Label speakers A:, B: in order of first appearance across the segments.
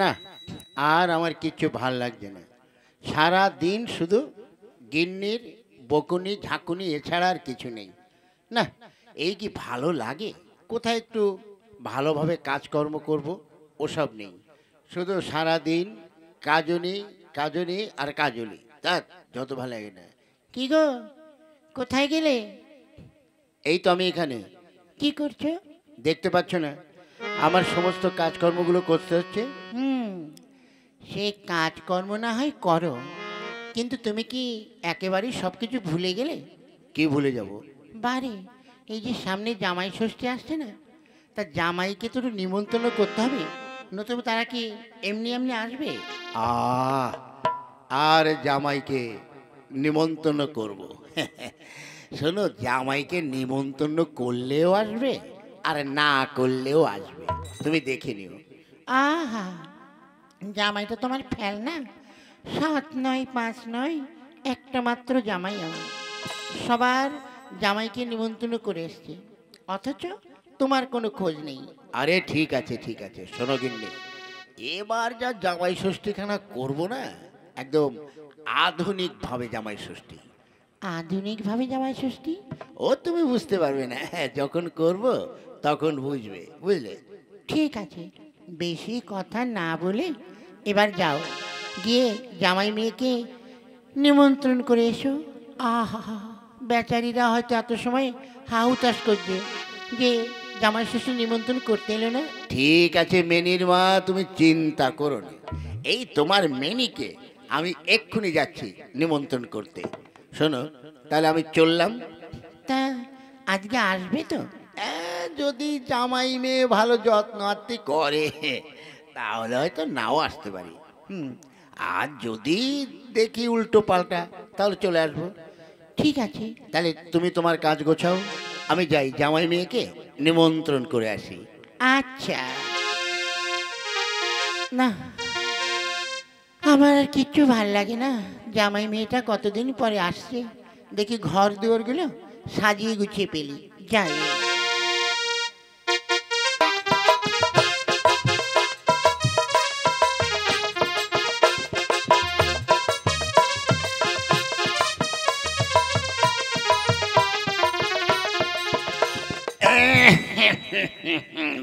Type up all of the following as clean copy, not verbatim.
A: না, আর আমার কিচ্ছু ভাল লাগছে না। সারা দিন শুধু গিন্নির বকুনি ঝাঁকুনি, এছাড়া আর কিছু নেই। না, এই কি ভালো লাগে? কোথায় একটু ভালোভাবে কাজকর্ম করব, ওসব নেই। শুধু সারা দিন কাজনি কাজনি আর কাজলি, তার যত ভালো লাগে না।
B: কি গো, কোথায় গেলে?
A: এই তো আমি এখানে।
B: কি করছো?
A: দেখতে পাচ্ছ না আমার সমস্ত কাজকর্মগুলো করতে হচ্ছে?
B: সে কাজকর্ম না হয় করো, কিন্তু তুমি কি একেবারেই সব কিছু ভুলে গেলে?
A: কি ভুলে যাব?
B: বারে, এই যে সামনে জামাই ষষ্ঠী আসছে না, তা জামাইকে তো একটু নিমন্ত্রণ করতে হবে, নতুবা তারা কি এমনি এমনি আসবে?
A: আহ আর জামাইকে নিমন্ত্রণ করব? শোনো, জামাইকে নিমন্ত্রণ করলেও আসবে আর না করলেও আসবে, তুমি দেখে নিও।
B: আহা, জামাইটা তোমার ফেল না, 7 নয় 5 নয়, একটা মাত্র জামাই আমার। সবার জামাইকে নিমন্ত্রণ করে এসছে, অথচ তোমার কোনো খোঁজ নেই।
A: আরে ঠিক আছে ঠিক আছে, শোনো গিন্নি, এবার যা জামাই ষষ্ঠীখানা করবো না, একদম আধুনিকভাবে জামাই ষষ্ঠী।
B: আধুনিকভাবে জামাই ষষ্ঠী?
A: ও তুমি বুঝতে পারবে না, যখন করব তখন বুঝবে, বুঝলে?
B: ঠিক আছে, বেশি কথা না বলে এবার যাও, গিয়ে জামাই মেয়েকে নিমন্ত্রণ করে এসো। আহা, বেচারিরা হয়তো এত সময় হাহুতাশ করছে যে জামাই ষষ্ঠী নিমন্ত্রণ করতে এলো না।
A: ঠিক আছে মেনির মা, তুমি চিন্তা করো না, এই তোমার মেনিকে আমি এক্ষুনি যাচ্ছি নিমন্ত্রণ করতে। শোনো, তাহলে আমি চললাম।
B: তা আজকে আসবে তো?
A: যদি জামাই মেয়ে ভালো যত্ন আত্তি করে তাহলে হয়তো নাও আসতে পারি। আর যদি দেখি উল্টো পাল্টা, তাহলে চলে আসবো।
B: ঠিক আছে,
A: তাহলে তুমি তোমার কাজ গোছাও, আমি যাই জামাই মেয়েকে নিমন্ত্রণ করে আসি।
B: আচ্ছা। না, আমার আর কিচ্ছু ভাল লাগে না। জামাই মেয়েটা কতদিন পরে আসছে, দেখি ঘর দুয়ারগুলো সাজিয়ে গুছিয়ে পেলি। যাই।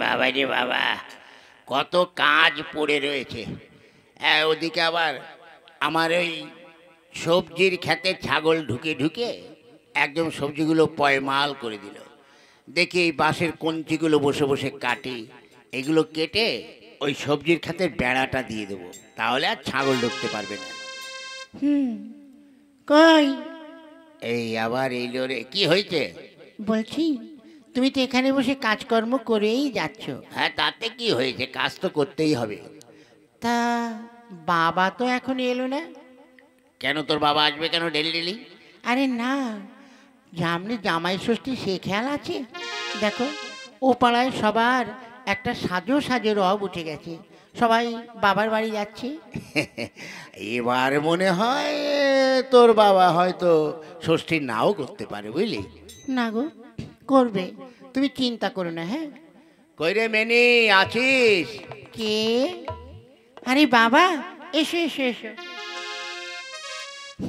A: বাবা রে বাবা, কত কাজ পড়ে রয়েছে। ওদিকে আবার আমার ওই সবজির খেতে ছাগল ঢুকে ঢুকে একদম সবজিগুলো পয়মাল করে দিল। দেখি এই বাঁশের কঞ্চিগুলো বসে বসে কাটি, এগুলো কেটে ওই সবজির খেতের বেড়াটা দিয়ে দেবো, তাহলে আর ছাগল ঢুকতে পারবে না।
B: কই?
A: এই আবার এইলো রে, কি হয়েছে?
B: বলছি, তুমি তো এখানে বসে কাজকর্ম করেই যাচ্ছ।
A: হ্যাঁ, তাতে কি হয়েছে, কাজ তো করতেই হবে।
B: তা বাবা তো এখন এলো না।
A: কেন, তোর বাবা আসবে কেন ডেলি ডেলি?
B: আরে না, সামনে জামাই ষষ্ঠী, সে খেয়াল আছে? দেখো, ও পাড়ায় সবার একটা সাজো সাজো রব উঠে গেছে, সবাই বাবার বাড়ি যাচ্ছে।
A: এবার মনে হয় তোর বাবা হয়তো ষষ্ঠী নাও করতে পারে, বুঝলি?
B: না গো, করবে, তুমি চিন্তা করো না। হ্যাঁ,
A: কই রে মেনি, আছিস?
B: কে? আরে বাবা, এসো এসো এসো।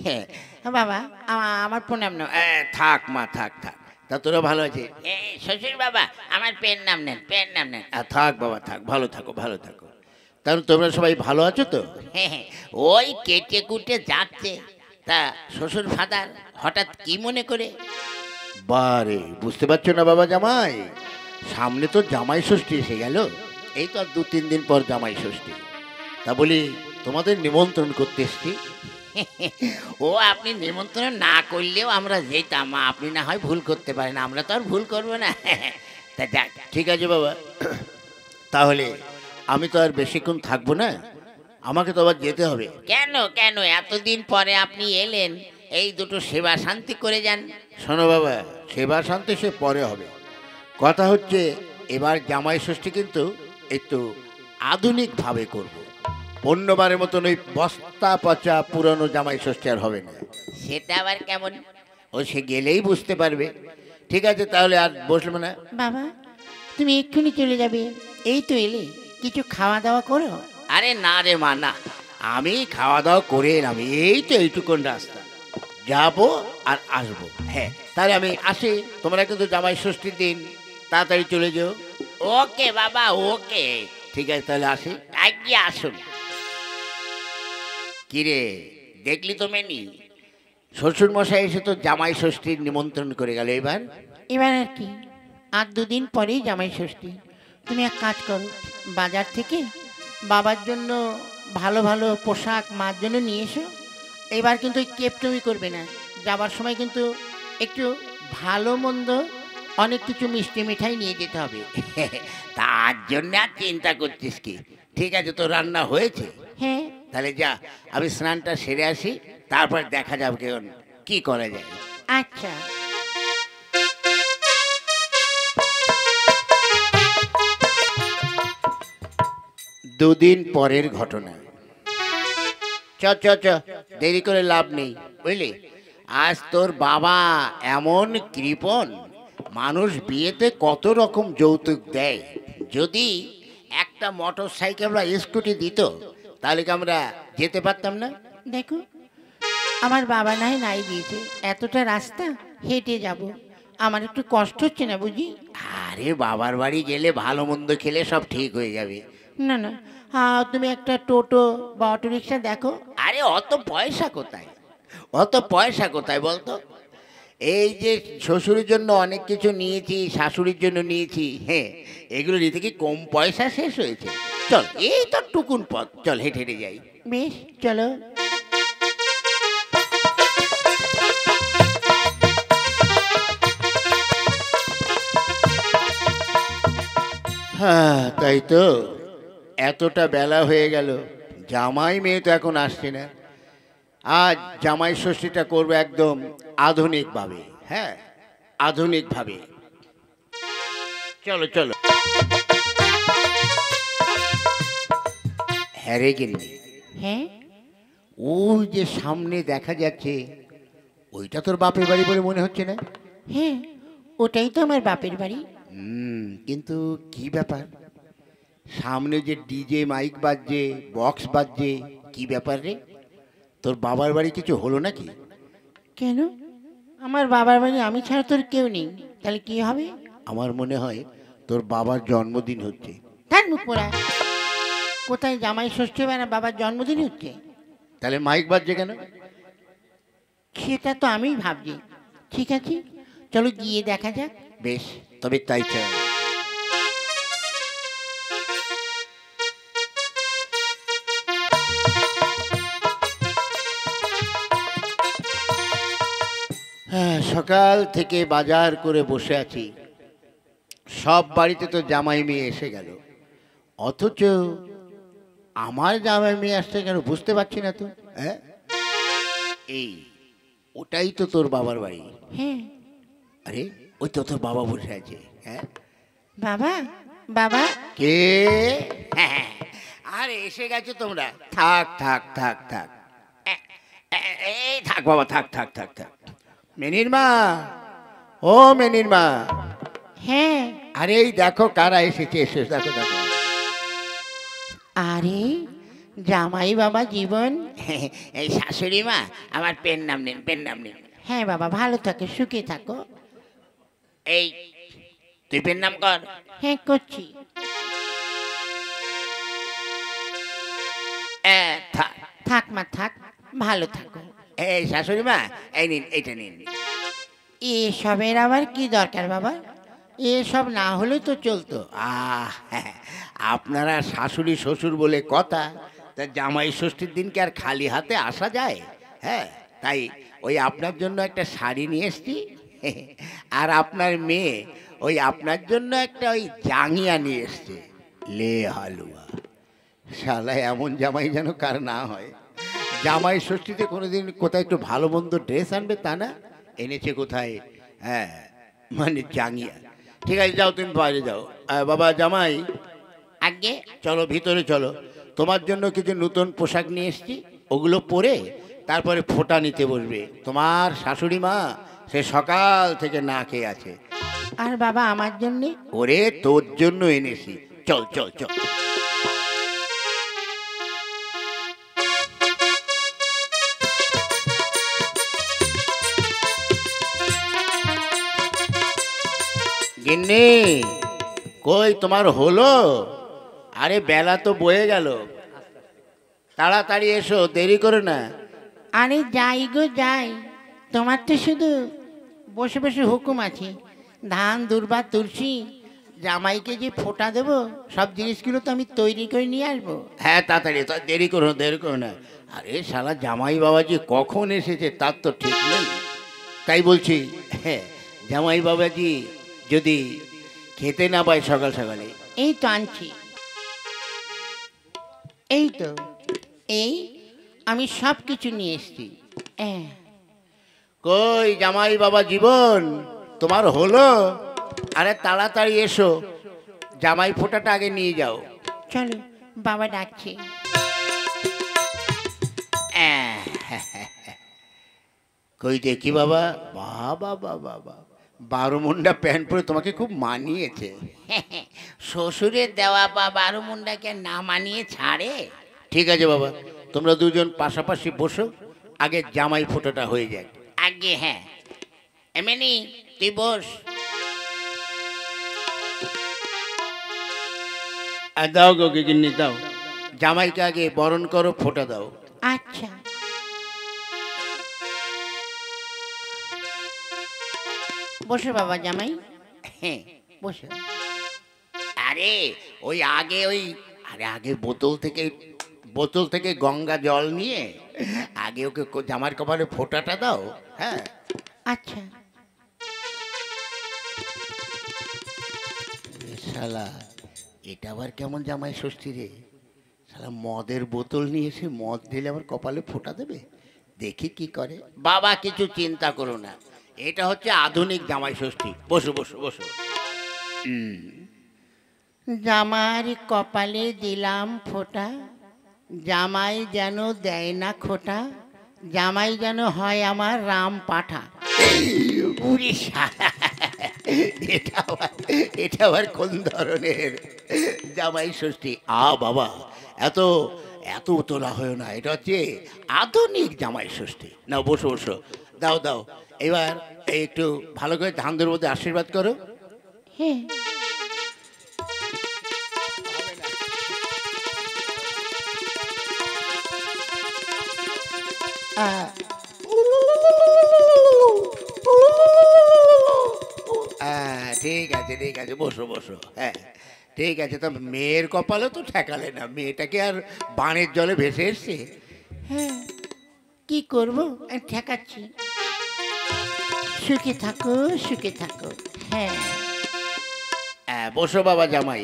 A: হ্যাঁ,
B: বাবা, আমার প্রণাম নাও।
A: থাক মা, থাক থাক। তা তোরা ভালো আছে?
B: শ্বশুর বাবা, আমার পেন নাম নেন, পেন নাম নেন।
A: থাক বাবা থাক, ভালো থাকো ভালো থাকো। তাহলে তোমরা সবাই ভালো আছো তো?
B: ওই কেটে কুটে যাচ্ছে। তা শ্বশুর ফাদার হঠাৎ কি মনে করে?
A: বারে, বুঝতে পারছো না বাবা জামাই, সামনে তো জামাই ষষ্ঠী এসে গেল। এই তো আর 2-3 দিন পর জামাই ষষ্ঠী। তা বলি তোমাদের নিমন্ত্রণ করতে এসছি।
B: ও, আপনি নিমন্ত্রণ না করলেও আমরা যেতাম, আপনি না হয় ভুল করতে পারেন, আমরা তো আর ভুল করবো না। তা যাক।
A: ঠিক আছে বাবা, তাহলে আমি তো আর বেশিক্ষণ থাকবো না, আমাকে তো আবার যেতে হবে।
B: কেন কেন, এতদিন পরে আপনি এলেন, এই দুটো সেবা শান্তি করে যান।
A: শোনো বাবা, সেবা শান্তি সে পরে হবে, কথা হচ্ছে এবার জামাই ষষ্ঠী কিন্তু একটু আধুনিকভাবে করব। অন্যবারের মতন ওই বস্তা পচা পুরনো জামাই ষষ্ঠী আর হবে না।
B: সেটা আবার কেমন?
A: ও সে গেলেই বুঝতে পারবে। ঠিক আছে, তাহলে আর বসবো না।
B: বাবা, তুমি এক্ষুনি চলে যাবে? এই তো এলে, কিছু খাওয়া দাওয়া করো।
A: আরে না রে মা না, আমি খাওয়া দাওয়া করে এলাম, এই তো এইটুকুন রাস্তা, যাবো আর আসবো। হ্যাঁ তাহলে আমি আসি, তোমরা কিন্তু জামাই ষষ্ঠীর দিন তাড়াতাড়ি চলে যাও। ওকে বাবা ওকে, ঠিক আছে তাহলে আসি। আগে আসুন। কিরে দেখলি তো মেনি, শ্বশুর মশাই এসে তো জামাই ষষ্ঠীর নিমন্ত্রণ করে গেল। এবার
B: এবার আর কি, আর দুদিন পরেই জামাই ষষ্ঠী। তুমি এক কাজ করো, বাজার থেকে বাবার জন্য ভালো ভালো পোশাক মার জন্য নিয়ে এসো। এবার কিন্তু ওই কেপটুমি করবে না, যাবার সময় কিন্তু একটু ভালো মন্দ অনেক কিছু মিষ্টি মিঠাই নিয়ে যেতে হবে।
A: তার জন্য আর চিন্তা করছিস কি? ঠিক আছে, তো রান্না হয়েছে?
B: হ্যাঁ।
A: তাহলে যা, আমি স্নানটা সেরে আসি, তারপর দেখা যাবে কেমন কি করা যায়।
B: আচ্ছা।
A: দুদিন পরের ঘটনা। চ চ চ, দেরি করে লাভ নেই বুঝলি। আজ তোর বাবা এমন কৃপণ, মানুষ বিয়েতে কত রকম যৌতুক দেয়। যদি একটা মোটর সাইকেল বা স্কুটি দিত তাহলে কি আমরা যেতে পারতাম না?
B: দেখো, আমার বাবা নাই দিয়েছে, এতটা রাস্তা হেঁটে যাব, আমার একটু কষ্ট হচ্ছে না বুঝি।
A: আরে বাবার বাড়ি গেলে ভালো মন্দ খেলে সব ঠিক হয়ে যাবে।
B: না না, হ্যাঁ তুমি একটা টোটো বা অটো রিক্সা দেখো।
A: আরে অত পয়সা কোথায়, অত পয়সা কোথায় বলতো? এই যে শ্বশুরের জন্য অনেক কিছু নিয়েছি, শাশুড়ির জন্য নিয়েছি, হ্যাঁ এগুলো নিতে কি কম পয়সা শেষ হয়েছে? চল, এই তো টুকুন পথ, চল হেঁটে হেঁটে যাই।
B: বেশ চলো।
A: হ্যাঁ তাই তো, এতটা বেলা হয়ে গেল, জামাই মেয়ে তো এখন আসছে না। আজ জামাই ষষ্ঠীটা করবো একদম আধুনিকভাবে, হ্যাঁ আধুনিকভাবে। চলো চলো। হ্যাঁ রে গিন্নি,
B: হ্যাঁ
A: ওই যে সামনে দেখা যাচ্ছে, ওইটা তোর বাপের বাড়ি বলে মনে হচ্ছে না?
B: হ্যাঁ, ওটাই তো আমার বাপের বাড়ি।
A: কিন্তু কি ব্যাপার, সামনে যে ডিজে মাইক বাজছে, বক্স বাজছে, কি ব্যাপার রে? তোর বাবার বাড়ি কিছু হলো নাকি?
B: কেন, আমার বাবার বাড়ি আমি ছাড়া তোর কেউ নেই, তাহলে কি হবে?
A: আমার মনে হয় তোর বাবার জন্মদিন হচ্ছে।
B: তার মুখ পোড়া, কোথায় জামাই ষষ্ঠী হবে না বাবার জন্মদিন হচ্ছে?
A: তাহলে মাইক বাজছে কেন?
B: সেটা তো আমিই ভাবছি। ঠিক আছে, চলো গিয়ে দেখা যাক।
A: বেশ, তবে তাই চল। হ্যাঁ, সকাল থেকে বাজার করে বসে আছি, সব বাড়িতে তো জামাই মেয়ে এসে গেল, অথচ আমার জামাই মেয়ে আসছে কেন বুঝতে পারছি না তো। হ্যাঁ, এই ওটাই তো তোর বাবার বাড়ি।
B: হ্যাঁ।
A: আরে ওই তো তোর বাবা বসে আছে। হ্যাঁ
B: বাবা, বাবা।
A: কে? আরে এসে গেছো তোমরা, থাক থাক থাক থাক, এই থাক বাবা, থাক থাক থাক থাক। মেনির মা, ও মেনির মা।
B: হ্যাঁ।
A: আরে এই দেখো কারা এসেছে, এসে দেখো দেখো।
B: আরে জামাই বাবা জীবন।
A: এই শাশুড়ি মা, আমার পেন নাম নিন, পেন নাম নিন।
B: হ্যাঁ বাবা, ভালো থাকো, সুখে থাকো।
A: এই তুই পেন নাম কর।
B: হ্যাঁ করছি। থাক মা থাক, ভালো থাকো।
A: এই শাশুড়ি মা, এই নিন, এইটা নিন।
B: এসবের আবার কি দরকার বাবা? এসব না হলেও তো চলতো।
A: আপনারা শাশুড়ি শ্বশুর বলে কথা, তা জামাই ষষ্ঠীর দিনকে আর খালি হাতে আসা যায়? হ্যাঁ, তাই ওই আপনার জন্য একটা শাড়ি নিয়ে এসছি, আর আপনার মেয়ে ওই আপনার জন্য একটা ওই জাঙ্গিয়া নিয়ে এসছে। লে হালুয়া, শালা এমন জামাই যেন কার না হয়। জামাই ষষ্ঠীতে কোনোদিন কোথায় একটু ভালো মন্দ ড্রেস আনবে তা না, এনেছে কোথায়, হ্যাঁ মানে জাঙ্গিয়া। ঠিক আছে যাও, তুমি বাইরে যাও। বাবা জামাই,
B: আগে
A: চলো ভিতরে চলো, তোমার জন্য কিছু নতুন পোশাক নিয়ে এসছি, ওগুলো পরে তারপরে ফোঁটা নিতে বসবে। তোমার শাশুড়ি মা সে সকাল থেকে না খেয়ে আছে।
B: আর বাবা আমার জন্যে?
A: ওরে তোর জন্য এনেছি, চল চল চল। গিন্নি, কই তোমার হলো? আরে বেলা তো বয়ে গেল, তাড়াতাড়ি এসো, দেরি করো না।
B: আরে যাই গো যাই, তোমার তো শুধু বসে বসে হুকুম আছে। ধান দুর্বা তুলসী, জামাইকে যে ফোঁটা দেবো সব জিনিসগুলো তো আমি তৈরি করে নিয়ে আসবো।
A: হ্যাঁ তাড়াতাড়ি, দেরি করো না, দেরি করো না। আরে শালা জামাই বাবাজি কখন এসেছে তার তো ঠিক নেই। তাই বলছি, হ্যাঁ, জামাই বাবাজি যদি খেতে না পায় সকাল সকালে।
B: এই তো আনছি, এই তো, এই আমি সব কিছু নিয়ে এসছি।
A: কই জামাই বাবা জীবন, তোমার হলো? আরে তাড়াতাড়ি এসো, জামাই ফোঁটাটা আগে নিয়ে যাও।
B: চলো, বাবা ডাকছে।
A: কই দেখি বাবা, বাবা বাবা বাবা, 12 মুন্ডা প্যান্ট পরে তোমাকে খুব মানিয়েছে।
B: শ্বশুরের দেওয়া বা 12 মুন্ডাকে না মানিয়ে ছাড়ে?
A: ঠিক আছে বাবা, তোমরা দুজন পাশাপাশি বসো, আগে জামাই ফোঁটাটা হয়ে যাক।
B: আগে হ্যাঁ, এমনি তুই বস।
A: আর দাও গো গিন্নি, দাও, জামাইকে আগে বরণ করো, ফোঁটা দাও।
B: আচ্ছা, বসো বাবা জামাই। হ্যাঁ বসো।
A: আরে ওই আগে আগে বোতল থেকে গঙ্গা জল নিয়ে আগে ওকে জামার কপালে ফোঁটাটা দাও। হ্যাঁ
B: আচ্ছা।
A: শালা, এটা আবার কেমন জামাই ষষ্ঠী রে? শালা মদের বোতল নিয়ে এসে মদ ঢেলে আবার কপালে ফোঁটা দেবে, দেখি কি করে। বাবা কিছু চিন্তা করো না, এটা হচ্ছে আধুনিক জামাই ষষ্ঠী। বসো বসো বসো।
B: জামার কপালে দিলাম ফোঁটা, জামাই যেন দেয় না খোটা, জামাই যেন হয় আমার রাম পাঠা।
A: উরি শালা, এটা আবার কোন ধরনের জামাই ষষ্ঠী? বাবা, এত এত তোলা হয় না, এটা হচ্ছে আধুনিক জামাই ষষ্ঠী। না বসো বসো, দাও দাও, এবার একটু ভালো করে ধানদের মধ্যে আশীর্বাদ করো।
B: হ্যাঁ,
A: ঠিক আছে ঠিক আছে, বসো বসো। হ্যাঁ ঠিক আছে, তো মেয়ের কপালে তো ঠেকালে না, মেয়েটাকে আর বানের জলে ভেসে এসছে।
B: হ্যাঁ, কি করবো, ঠেকাচ্ছি। সুখে থাকো সুখে থাকো। হ্যাঁ,
A: বসো বাবা জামাই।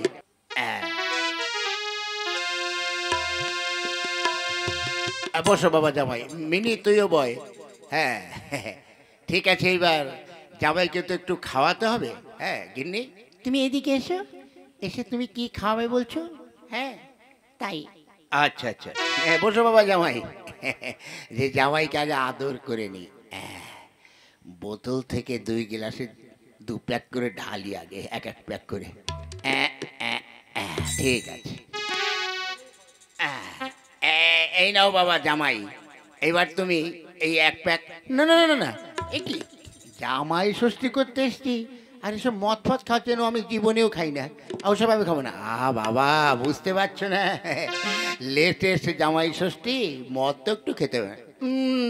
A: বসো বাবা জামাই, মিনি তুইও বয়। হ্যাঁ ঠিক আছে, এইবার জামাইকে তো একটু খাওয়াতে হবে। হ্যাঁ গিন্নি,
B: তুমি এদিকে এসো, এসে তুমি কি খাওয়াবে বলছো? হ্যাঁ তাই।
A: আচ্ছা আচ্ছা, বসো বাবা জামাই। যে জামাইকে আগে আদর করে নি, বোতল থেকে 2 গ্লাসে 2 প্যাক করে ঢালি, আগে 1 প্যাক করে। ঠিক আছে, এই নাও বাবা জামাই, এবার তুমি এই 1 প্যাক। না না না না, এ কি, জামাই ষষ্ঠী করতে এসছি আর এসব মদ ফদ খাওয়াচ্ছেন, আমি জীবনেও খাই না, ওসব আমি খাবো না। বাবা বুঝতে পারছো না, লেটেস্ট জামাই ষষ্ঠী, মদ তো একটু খেতে হবে।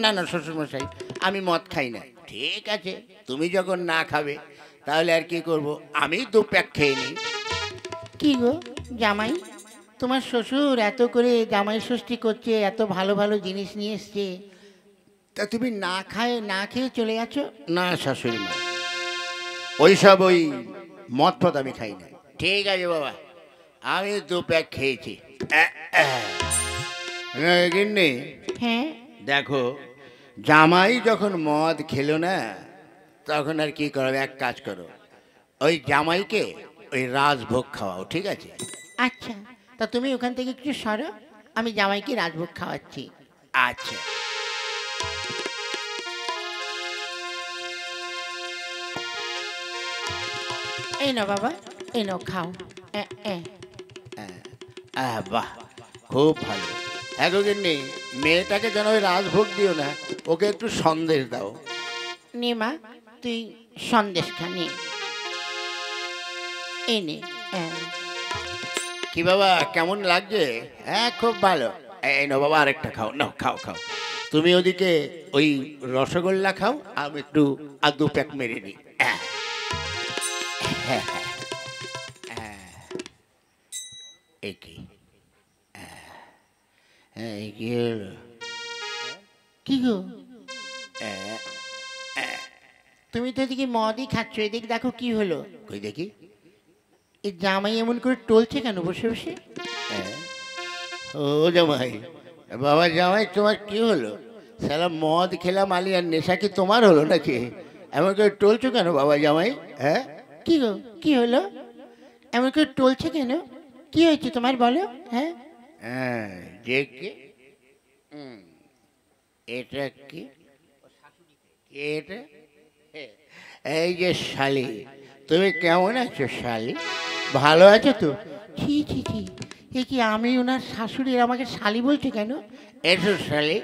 A: না না শ্বশুরমশাই, আমি মদ খাই না। ঠিক আছে, তুমি যখন না খাবে তাহলে আর কি করব, আমি 2 প্যাক খেয়ে নিই।
B: কি গো জামাই, তোমার শ্বশুর এত করে জামাই ষষ্ঠী করছে, এত ভালো ভালো জিনিস নিয়ে এসছে, তা তুমি না খেয়ে চলে যাচ্ছ?
A: না শাশুড়ি মা, ওইসব মদ ফদ আমি খাই না। ঠিক আছে বাবা, আমি 2 প্যাক খেয়েছি। গিন্নি,
B: হ্যাঁ,
A: দেখো, জামাই যখন মদ খেলো না, তখন আর কি করো, এক কাজ করো, ওই জামাইকে ওই রাজভোগ খাওয়াও, ঠিক আছে?
B: আচ্ছা, তা তুমি ওখান থেকে একটু সরো, আমি জামাইকে রাজভোগ খাওয়াচ্ছি।
A: আচ্ছা।
B: এই নাও বাবা, এই নাও খাও।
A: বাহ, খুব ভালো। এখন গিন্নি, মেয়েটাকে যেন ওই রাজভোগ দিও না, ওকে একটু সন্দেশ দাও।
B: নে মা, তুই সন্দেশ খা নে। এনে হ্যাঁ।
A: কি বাবা কেমন লাগছে? হ্যাঁ খুব ভালো। এই নাও বাবা আরেকটা খাও, নাও খাও খাও। তুমি ওদিকে ওই রসগোল্লা খাও, আমি একটু আদু প্যাক মেরে নিই। এই কি? হ্যাঁ এই কি হলো?
B: কি গো
A: আহ,
B: তুমি তো এদিকে মদই খাচ্ছ, এদিকে দেখো কি হলো।
A: কই দেখি।
B: এই জামাই এমন করে টলছে কেন বসে বসে?
A: ও জামাই, বাবা জামাই তোমার কি হলো? সালা মদ খেলাম আলি আর নেশা কি তোমার হলো নাকি? এমন করে টলছো কেন বাবা জামাই? হ্যাঁ
B: কি গো কি হলো? এমন করে টলছে কেন? কি হয়েছে তোমার বলো? হ্যাঁ
A: হ্যাঁ যে কি? এটা কি? কে এটা? এই যে শালি, তুমি কেমন আছো শালি? ভালো আছো তো?
B: ছি ছি ছি, এ কি আমি ওনার শাশুড়ির আমাকে শালি বলছে কেন?
A: এসো শালি,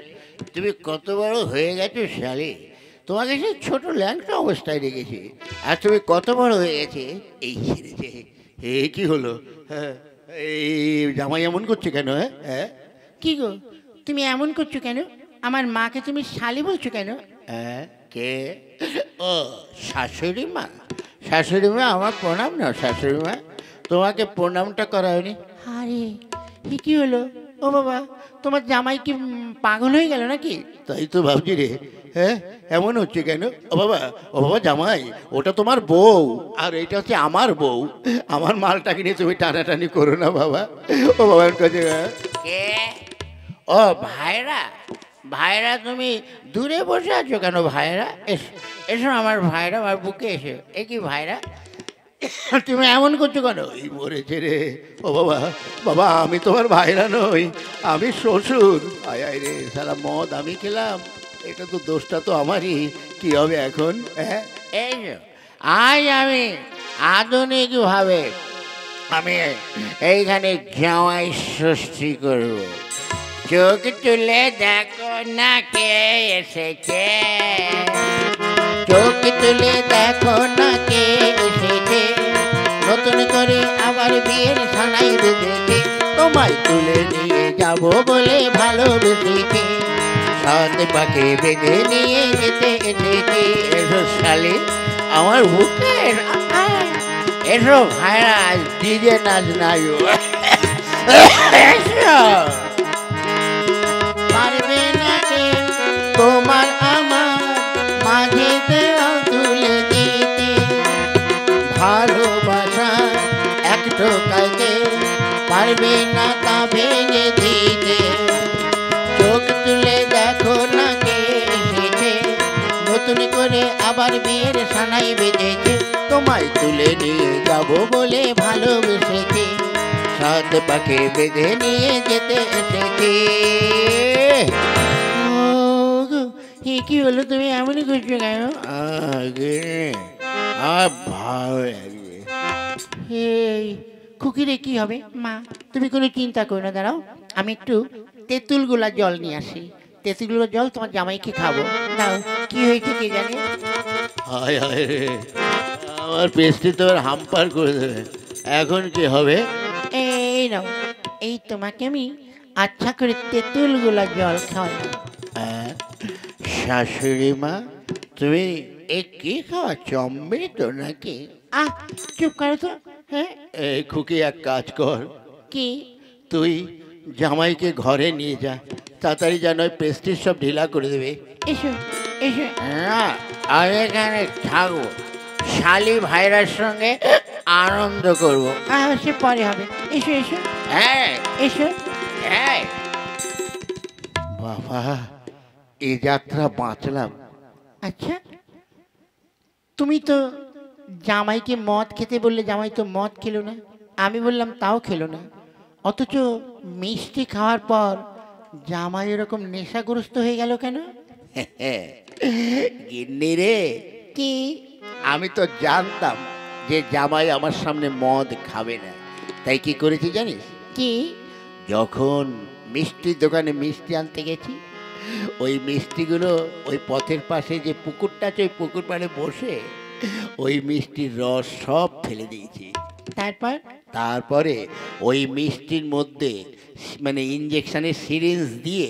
A: তুমি কত বড় হয়ে গেছো শালি। তোমাকে সেই ছোট ল্যাংটা অবস্থায় রেখেছি, আর তুমি কত বড় হয়ে গেছে এই ছেড়েছে। এই কি হলো? হ্যাঁ এই জামাই এমন করছে কেন? হ্যাঁ হ্যাঁ
B: কি গো তুমি এমন করছো কেন? আমার মাকে তুমি শালি বলছো কেন?
A: হ্যাঁ কে? ও শাশুড়ি মা। শাশুড়ি মা আমার প্রণাম নাও শাশুড়ি মা, তোমাকে প্রণামটা করা হয়নি।
B: আরে এ কি হলো? ও বাবা, তোমার জামাই কি পাগল হয়ে গেল নাকি?
A: তাই তো ভাবছি রে। হ্যাঁ এমন হচ্ছে কেন? ও বাবা জামাই, ওটা তোমার বউ আর এটা হচ্ছে আমার বউ। আমার মালটাকে নিয়ে তুমি টানাটানি করো না বাবা। ও বাবার কাছে কে? ও ভাইরা, ভাইরা তুমি দূরে বসে আছো কেন ভাইরা? এসো এসো আমার ভাইরা, আমার বুকে এসো। এ কি ভাইরা, তুমি এমন করছো কেন? এই মরেছে রে। ও বাবা, বাবা আমি তোমার ভাইরা নই, আমি শ্বশুর। আয় আয় রে, সারা মদ আমি খেলাম, এটা তো দোষটা তো আমারই। কি হবে এখন? হ্যাঁ এই যে, আজ আমি আধুনিক ভাবে আমি এইখানে জামাই ষষ্ঠী করব। চোখ তুলে দেখো না কে এসেছে, চোখ তুলে দেখো না কে এসেছে, নতুন করে আবার বিয়ের সানাই বেঁধেছে, তোমায় তুলে নিয়ে যাব বলে ভালোবেসেছে, সাত পাকে বেঁধে নিয়ে যেতে এসেছে। এসো শালি আমার বুকে, এসো ভাইরা ডিজে নাচ নাচো। এসো। পারবে না কে তোমার আমার মাঝে তুলে দিতে, ভালোবাসা এক টোকাইতে পারবে না তা ভেঙে দিতে, চোখ তুলে দেখো না কে এসেছে, নতুন করে আবার বিয়ের সানাই বেঁধেছে, তোমায় তুলে নিয়ে যাব বলে ভালোবেসেছে, সাত পাকে বেঁধে নিয়ে যেতে এসেছে।
B: এ কি হলো? তুমি এমনই করছো কেন?
A: ভালো লাগে।
B: এই খুকিরে কি হবে? মা তুমি কোনো চিন্তা করো না, দাঁড়াও আমি একটু তেঁতুল গোলা জল নিয়ে আসি। তেঁতুল গোলা জল তোমার জামাইকে খাবো। দাও, কি হয়েছে কে জানে।
A: হায় হায় রে, আমার পেস্ট্রি তো হাম্পার করে দেবে। এখন কি হবে?
B: এই নাও, এই তোমাকে আমি আচ্ছা করে তেঁতুল গোলা জল খাওয়াই।
A: শাশুড়ি মা, তুমি এ কি খাওয়াচ্ছ? অমৃত নাকি?
B: আহ চুপ করো তো। হ্যাঁ
A: এই খুকি এক কাজ কর,
B: কি?
A: তুই জামাইকে ঘরে নিয়ে যা, তাড়াতাড়ি যেন পেস্ট্রি সব ঢিলা করে দেবে।
B: এসো এসো।
A: না আমি এখানে থাকবো, শালি ভাইরার সঙ্গে আনন্দ করব।
B: সে পরে হবে। এসো এসো।
A: হ্যাঁ
B: এসো।
A: হ্যাঁ বাবা, এই যাত্রা বাঁচলাম।
B: আচ্ছা তুমি তো জামাইকে মদ খেতে বললে, জামাই তো মদ খেলো না, আমি বললাম তাও খেলো না, অথচ মিষ্টি খাওয়ার পর জামাই এরকম নেশাগ্রস্ত হয়ে গেল কেন?
A: গিন্নি রে,
B: কি?
A: আমি তো জানতাম যে জামাই আমার সামনে মদ খাবে না, তাই কি করেছি জানিস?
B: কি?
A: যখন মিষ্টির দোকানে মিষ্টি আনতে গেছি, ওই মিষ্টিগুলো ওই পথের পাশে যে পুকুরটা আছে, ওই পুকুর পাড়ে বসে ওই মিষ্টির রস সব ফেলে দিয়েছি।
B: তারপর?
A: তারপরে ওই মিষ্টির মধ্যে মানে ইঞ্জেকশনের সিরিঞ্জ দিয়ে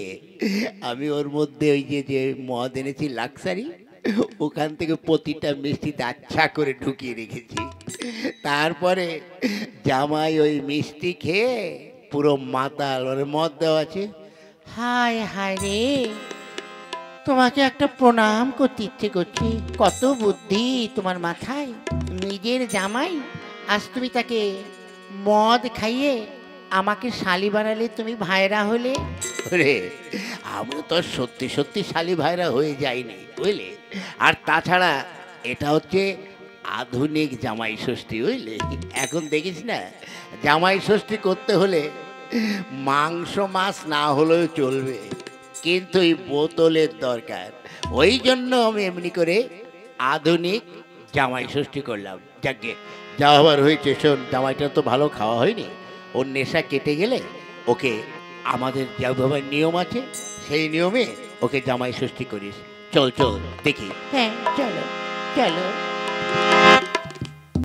A: আমি ওর মধ্যে ওই যে যে মদ এনেছি লাক্সারি, ওখান থেকে প্রতিটা মিষ্টিতে আচ্ছা করে ঢুকিয়ে রেখেছি। তারপরে জামাই ওই মিষ্টি খেয়ে পুরো মাতাল, ওর মদ দেওয়া আছে।
B: হায় হায় রে, তোমাকে একটা প্রণাম করতে ইচ্ছে করছে। কত বুদ্ধি তোমার মাথায়। নিজের জামাই, আজ তুমি তাকে মদ খাইয়ে আমাকে শালি বানালে, তুমি ভাইরা হলে।
A: রে আমরা তো সত্যি সত্যি শালি ভাইরা হয়ে যায়নি, বুঝলে? আর তাছাড়া এটা হচ্ছে আধুনিক জামাই ষষ্ঠী, বুঝলে? এখন দেখিস না, জামাই ষষ্ঠী করতে হলে মাংস মাছ না হলেও চলবে, কিন্তু এই বোতলের দরকার। ওই জন্য আমি এমনি করে আধুনিক জামাই ষষ্ঠী করলাম। যাকে যা হবার হয়েছে, শোন, জামাইটা তো ভালো খাওয়া হয়নি, ওর নেশা কেটে গেলে ওকে আমাদের যেভাবে নিয়ম আছে সেই নিয়মে ওকে জামাই ষষ্ঠী করিস। চল চল দেখি।
B: হ্যাঁ চলো চলো।